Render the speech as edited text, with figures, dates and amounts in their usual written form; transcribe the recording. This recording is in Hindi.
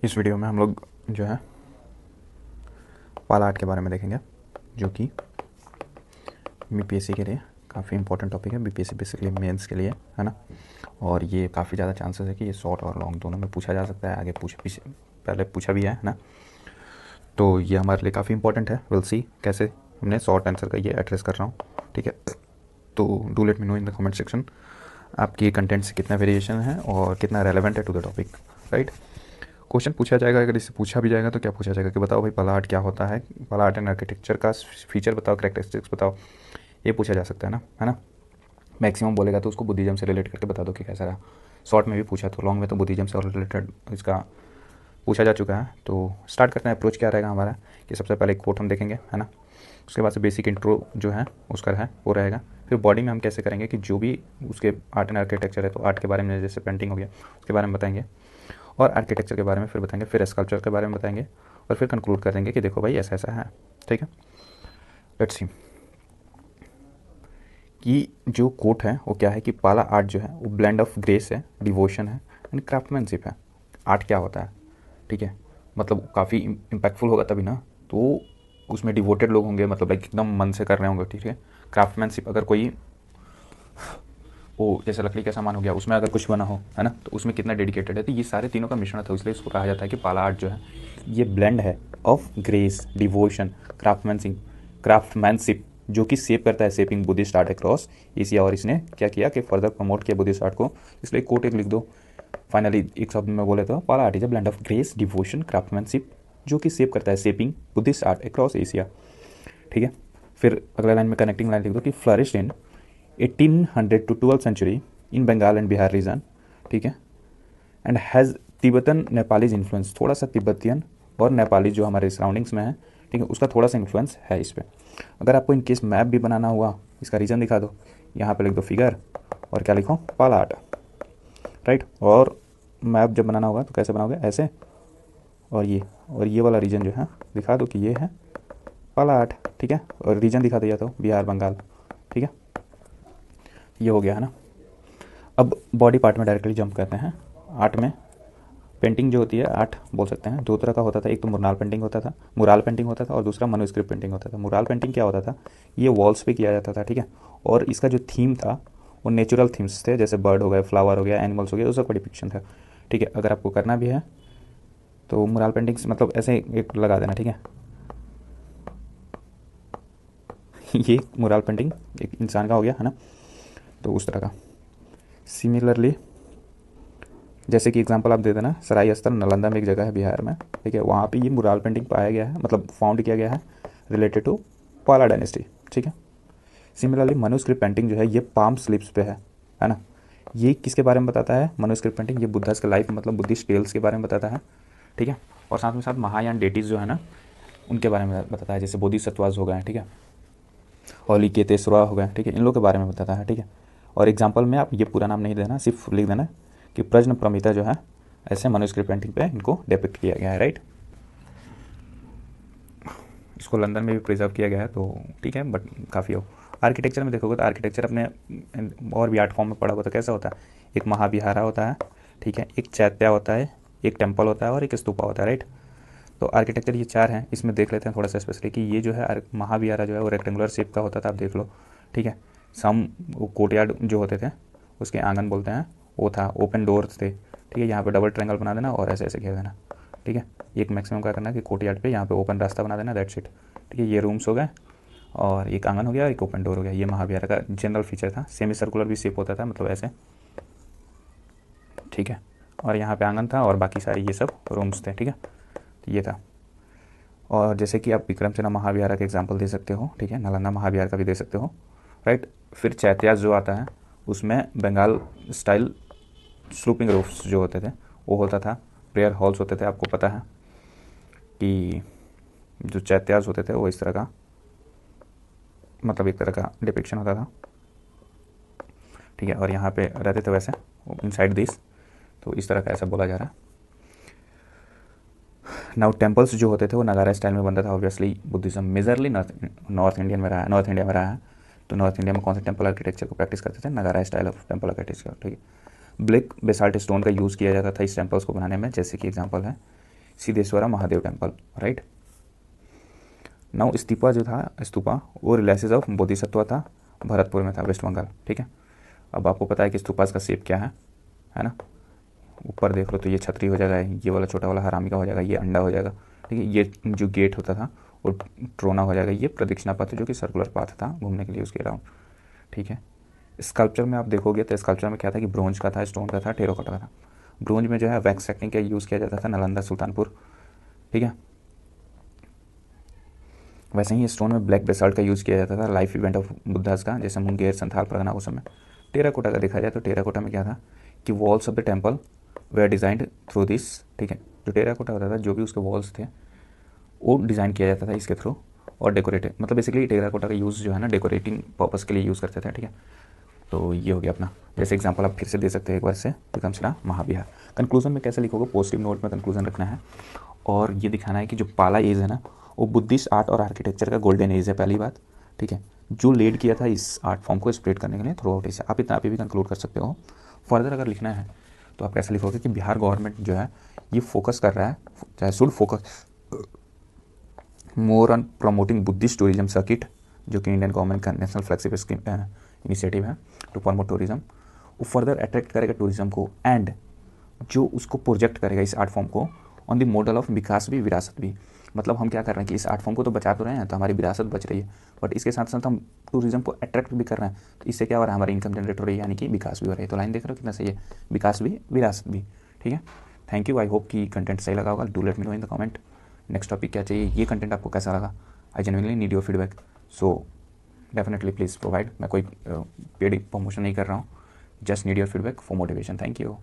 इस वीडियो में हम लोग जो है पाला आर्ट के बारे में देखेंगे, जो कि बीपीएससी के लिए काफ़ी इंपॉर्टेंट टॉपिक है। बीपीएससी बेसिकली मेंस के लिए है ना, और ये काफ़ी ज़्यादा चांसेस है कि ये शॉर्ट और लॉन्ग दोनों में पूछा जा सकता है। आगे पूछ पीछे पहले पूछा भी है ना, तो ये हमारे लिए काफ़ी इंपॉर्टेंट है। विल सी कैसे हमने शॉर्ट आंसर का ये एड्रेस कर रहा हूँ, ठीक है। तो do let me know in the comment section आपकी कंटेंट से कितना वेरिएशन है और कितना रेलेवेंट है to the topic, right. Question पूछा जाएगा, अगर इससे पूछा भी जाएगा तो क्या पूछा जाएगा कि बताओ भाई पाला आर्ट क्या होता है, पाला आर्ट एंड आर्किटेक्चर का फीचर बताओ, करेक्टरिस्टिक्स बताओ, ये पूछा जा सकता है ना। मैक्सिमम बोलेगा तो उसको बुद्धिज्म से रिलेट करके बता दो कि कैसा रहा। शॉर्ट में भी पूछा तो लॉन्ग में तो बुद्धिज्म से और रिलेटेड इसका पूछा जा चुका है। तो स्टार्ट करते हैं। अप्रोच क्या रहेगा हमारा कि सबसे पहले एक कोट हम देखेंगे, है ना। उसके बाद से बेसिक इंट्रो जो है उसका है वो रहेगा। फिर बॉडी में हम कैसे करेंगे कि जो भी उसके आर्ट एंड आर्किटेक्चर है, तो आर्ट के बारे में जैसे पेंटिंग हो गया उसके बारे में बताएंगे, और आर्किटेक्चर के बारे में फिर बताएंगे, फिर स्कल्पचर के बारे में बताएंगे, और फिर कंक्लूड कर देंगे कि देखो भाई ऐसा ऐसा है, ठीक है। लेट्स सी कि जो कोट है वो क्या है कि पाला आर्ट जो है वो ब्लेंड ऑफ ग्रेस है, डिवोशन है एंड क्राफ्टमैनशिप है। आर्ट क्या होता है, ठीक है, मतलब काफ़ी इम्पैक्टफुल होगा तभी ना, तो उसमें डिवोटेड लोग होंगे, मतलब लाइक एकदम मन से कर रहे होंगे, ठीक है। क्राफ्टमैनशिप, अगर कोई वो जैसे लकड़ी का सामान हो गया उसमें अगर कुछ बना हो, है ना, तो उसमें कितना डेडिकेटेड है। तो ये सारे तीनों का मिश्रण था, इसलिए इसको कहा जाता है कि पाला आर्ट जो है ये ब्लेंड है ऑफ ग्रेस, डिवोशन, क्राफ्टमैनशिप, जो कि सेव करता है shaping Buddhist art across Asia. और इसने क्या किया कि फर्दर प्रमोट किया बुद्धिस्ट आर्ट को, इसलिए कोट एक लिख दो। फाइनली एक शब्द में बोले तो पाला art is a blend of grace, devotion, craftsmanship, जो कि सेव करता है shaping Buddhist art across Asia, ठीक है। फिर अगला लाइन में कनेक्टिंग लाइन लिख दो कि flourished in 1800 to 12th century in Bengal and Bihar region, ठीक है, and has Tibetan Nepalese influence, थोड़ा सा तिब्बतियन और नेपाली जो हमारे सराउंडिंग्स में है, ठीक है, उसका थोड़ा सा इन्फ्लुएंस है इस पर। अगर आपको इनकेस मैप भी बनाना हुआ, इसका रीजन दिखा दो, यहाँ पे लिख दो फिगर और क्या लिखो, पाला आर्ट, राइट। और मैप जब बनाना होगा तो कैसे बनाओगे, ऐसे, और ये वाला रीजन जो है दिखा दो कि ये है पाला आर्ट, ठीक है, और रीजन दिखा दिया तो बिहार बंगाल, ठीक है। ये हो गया है ना। अब बॉडी पार्ट में डायरेक्टली जंप करते हैं। आर्ट में पेंटिंग जो होती है, आर्ट बोल सकते हैं, दो तरह का होता था। एक तो मुराल पेंटिंग होता था और दूसरा मनुस्क्रिप्ट पेंटिंग होता था। मुराल पेंटिंग क्या होता था, ये वॉल्स पे किया जाता था, ठीक है, और इसका जो थीम था वो नेचुरल थीम्स थे, जैसे बर्ड हो गए, फ्लावर हो गया, एनिमल्स हो गया, उसका डिपिक्शन था, ठीक है। अगर आपको करना भी है तो मुराल पेंटिंग्स मतलब ऐसे एक लगा देना, ठीक है। ये मुराल पेंटिंग एक इंसान का हो गया, है ना, तो उस तरह का। सिमिलरली जैसे कि एग्जांपल आप दे देना, सराय स्थल नालंदा में एक जगह है बिहार में, ठीक है, वहाँ पे ये मुराल पेंटिंग पाया गया है, मतलब फाउंड किया गया है, रिलेटेड टू पाला डायनेस्टी, ठीक है। सिमिलरली मनुस्क्रिप्ट पेंटिंग जो है ये पाम स्लिप्स पे है ना। ये किसके बारे में बताता है मनुस्क्रिप्ट पेंटिंग, ये बुद्धा के लाइफ मतलब बुद्धिस्ट टेल्स के बारे में बताता है, ठीक है। और साथ में साथ महायान डेटीज जो है ना उनके बारे में बताता है, जैसे बोधिसत्वास हो गए, ठीक है, हॉलीकेतेश्वरा हो गए, ठीक है, इन लोगों के बारे में बताता है, ठीक है। और एग्जाम्पल में आप ये पूरा नाम नहीं देना, सिर्फ लिख देना कि प्रश्न प्रमिता जो है ऐसे मनुस्क्रिप्ट पेंटिंग पे इनको डिपिक्ट किया गया है, राइट। इसको लंदन में भी प्रिजर्व किया गया है, तो ठीक है, बट काफ़ी हो। आर्किटेक्चर में देखोगे तो आर्किटेक्चर अपने और भी आर्ट फॉर्म में पढ़ा होगा तो कैसा होता है, एक महाविहारा होता है, ठीक है, एक चैत्या होता है, एक टेम्पल होता है और एक स्तूपा होता है, राइट। तो आर्किटेक्चर ये चार हैं। इसमें देख लेते हैं थोड़ा सा स्पेशली कि ये जो है महाविहारा जो है वो रेक्टेंगुलर शेप का होता था, आप देख लो, ठीक है। सम वो कोर्टयार्ड जो होते थे उसके आंगन बोलते हैं, वो था, ओपन डोर्स थे, ठीक है, यहाँ पे डबल ट्रायंगल बना देना और ऐसे ऐसे घेर देना, ठीक है। एक मैक्सिमम क्या करना है कि कोर्टयार्ड पे यहाँ पे ओपन रास्ता बना देना, दैट्स इट, ठीक है। ये रूम्स हो गए और एक आंगन हो गया, एक ओपन डोर हो गया। ये महाविहारा का जनरल फीचर था। सेमी सर्कुलर भी शेप होता था, मतलब ऐसे, ठीक है। और यहाँ पे आंगन था और बाकी सारे ये सब रूम्स थे, ठीक है, तो ये था। और जैसे कि आप विक्रमशिला महाविहार का एग्जाम्पल दे सकते हो, ठीक है, नालंदा महाविहार का भी दे सकते हो, राइट। फिर चैत्यास जो आता है उसमें बंगाल स्टाइल स्लूपिंग रूफ्स जो होते थे वो होता था, प्रेयर हॉल्स होते थे। आपको पता है कि जो चैत्यास होते थे वो इस तरह का, मतलब एक तरह का डिपिक्शन होता था, ठीक है, और यहाँ पे रहते थे वैसे इनसाइड दिस, तो इस तरह का ऐसा बोला जा रहा है। नाउ टेम्पल्स जो होते थे वो नगारा स्टाइल में बनता था, obviously Buddhism majorly north India में रहा है। तो नॉर्थ इंडिया में कौन से टेम्पल आर्किटेक्चर को प्रैक्टिस करते थे, नगारा स्टाइल ऑफ टेम्पल आर्किटेक्चर, ठीक है। ब्लैक बेसाल्ट स्टोन का यूज़ किया जाता था इस टेम्पल्स को बनाने में, जैसे कि एग्जांपल है Siddheshwara Mahadev temple, right. Now stupa जो था, स्तूपा वो रिलाइसेस ऑफ बोधिसत्व था, भरतपुर में था, वेस्ट बंगाल, ठीक है। अब आपको पता है कि स्तूपास का शेप क्या है ना। ऊपर देख लो तो ये छतरी हो जाएगा, ये वाला छोटा वाला हरामी का हो जाएगा, ये अंडा हो जाएगा, ठीक है। ये जो गेट होता था वो ट्रोना हो जाएगा, ये प्रदक्षिणा पथ जो कि सर्कुलर पाथ था घूमने के लिए उसके अराउंड, ठीक है। स्कल्पचर में आप देखोगे तो स्कल्पचर में क्या था कि ब्रोंज का था, स्टोन का था, टेराकोटा का था। ब्रोंज में जो है वैक्स टेक्निक का यूज़ किया जाता था, नालंदा सुल्तानपुर, ठीक है। वैसे ही स्टोन में ब्लैक बेसाल्ट का यूज़ किया जाता था, लाइफ इवेंट ऑफ बुद्धास का, जैसे मुंगेर, संथाल, परगना, उस समय। टेराकोटा का देखा जाए तो टेराकोटा में क्या था कि walls of the temple way designed through this, ठीक है। जो टेराकोटा होता था, जो भी उसके वॉल्स थे वो डिज़ाइन किया जाता था इसके थ्रू, और डेकोरेटिव, मतलब बेसिकली टेराकोटा का यूज़ जो है ना डेकोरेटिंग पर्पज़ के लिए यूज़ करते थे, ठीक है। तो ये हो गया अपना, जैसे एग्जांपल आप फिर से दे सकते हैं एक बार से, विक्रमशिला महाविहार। कंक्लूजन में कैसे लिखोगे, पॉजिटिव नोट में कंक्लूजन रखना है, और ये दिखाना है कि जो पाला एज है ना वो बुद्धिस्ट आर्ट और आर्किटेक्चर का गोल्डन एज है, पहली बात, ठीक है, जो लीड किया था इस आर्ट फॉर्म को स्प्रेड करने के लिए थ्रू आउट एशिया। आप इतना अभी भी कंक्लूड कर सकते हो। फर्दर अगर लिखना है तो आप कैसे लिखोगे कि बिहार गवर्नमेंट जो है ये फोकस कर रहा है, चाहे should focus more on promoting Buddhist tourism circuit, जो कि इंडियन गवर्नमेंट का नेशनल फ्लैगशिप स्कीम इनिशिएटिव है टू प्रमोट टूरिज्म। वो फर्दर अट्रैक्ट करेगा टूरिज्म को, एंड जो उसको प्रोजेक्ट करेगा इस आर्ट फॉर्म को ऑन द मॉडल ऑफ विकास भी विरासत भी। मतलब हम क्या कर रहे हैं कि इस आर्ट फॉर्म को तो बचा तो रहे हैं, तो हमारी विरासत बच रही है, बट इसके साथ साथ हम टूरिज्म को अट्रैक्ट भी कर रहे हैं, तो इससे क्या हो रहा है, हमारी इनकम जनरेट हो रही है, यानी कि विकास भी हो रही है। तो लाइन देख रहे हो कितना सही है, विकास भी विरासत भी, ठीक है। थैंक यू, आई होप कि कंटेंट सही लगा होगा। Do let me know in the comment next topic क्या चाहिए, ये कंटेंट आपको कैसा लगा। I genuinely need your feedback, so definitely please provide. मैं कोई पेड प्रमोशन नहीं कर रहा हूँ, just need your feedback for motivation. Thank you.